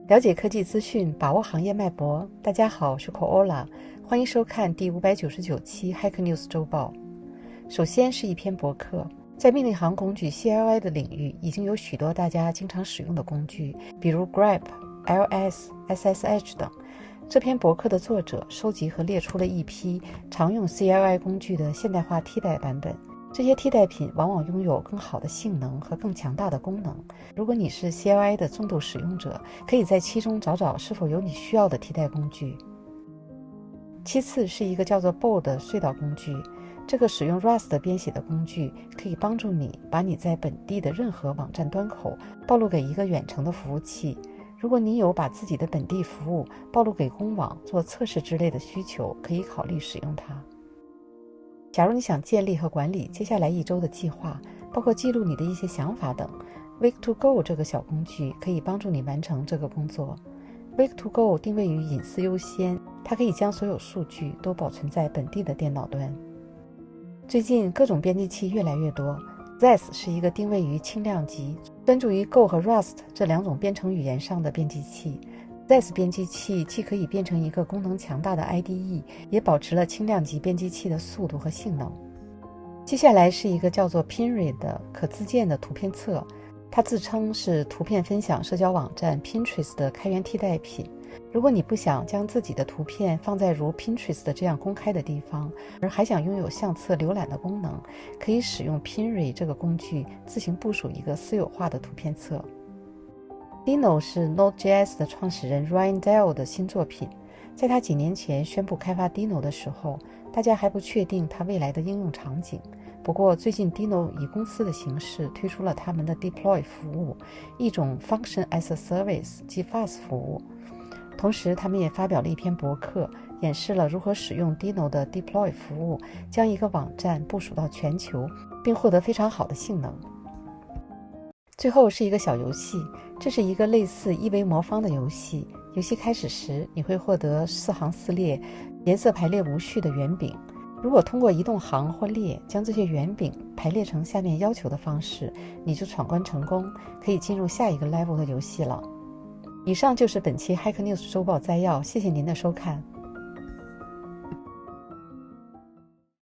了解科技资讯，把握行业脉搏。大家好，我是 Coola， 欢迎收看第599期 Hack News 周报。首先是一篇博客，在命令行工具 CLI 的领域，已经有许多大家经常使用的工具，比如 grep、ls、ssh 等。这篇博客的作者收集和列出了一批常用 CLI 工具的现代化替代版本。这些替代品往往拥有更好的性能和更强大的功能。如果你是 CLI 的重度使用者，可以在其中找找是否有你需要的替代工具。其次是一个叫做 Bold 的隧道工具，这个使用 Rust 编写的工具可以帮助你把你在本地的任何网站端口暴露给一个远程的服务器。如果你有把自己的本地服务暴露给公网做测试之类的需求，可以考虑使用它。假如你想建立和管理接下来一周的计划，包括记录你的一些想法等， Week2Go 这个小工具可以帮助你完成这个工作。Week2Go 定位于隐私优先，它可以将所有数据都保存在本地的电脑端。最近各种编辑器越来越多， Zest 是一个定位于轻量级，专注于 Go 和 Rust 这两种编程语言上的编辑器。Zest 编辑器既可以变成一个功能强大的 IDE， 也保持了轻量级编辑器的速度和性能。接下来是一个叫做 Pinray 的可自建的图片册，它自称是图片分享社交网站 Pinterest 的开源替代品。如果你不想将自己的图片放在如 Pinterest 这样公开的地方，而还想拥有相册浏览的功能，可以使用 Pinray 这个工具自行部署一个私有化的图片册。Dino 是 Node.js 的创始人 Ryan Dell 的新作品。在他几年前宣布开发 Dino 的时候，大家还不确定它未来的应用场景。不过最近 Dino 以公司的形式推出了他们的 Deploy 服务，一种 Function as a Service 即 FaaS 服务。同时他们也发表了一篇博客，演示了如何使用 Dino 的 Deploy 服务将一个网站部署到全球，并获得非常好的性能。最后是一个小游戏，这是一个类似一维魔方的游戏。游戏开始时，你会获得4行4列、颜色排列无序的圆饼。如果通过移动行或列将这些圆饼排列成下面要求的方式，你就闯关成功，可以进入下一个 level 的游戏了。以上就是本期 Hack News 周报摘要，谢谢您的收看。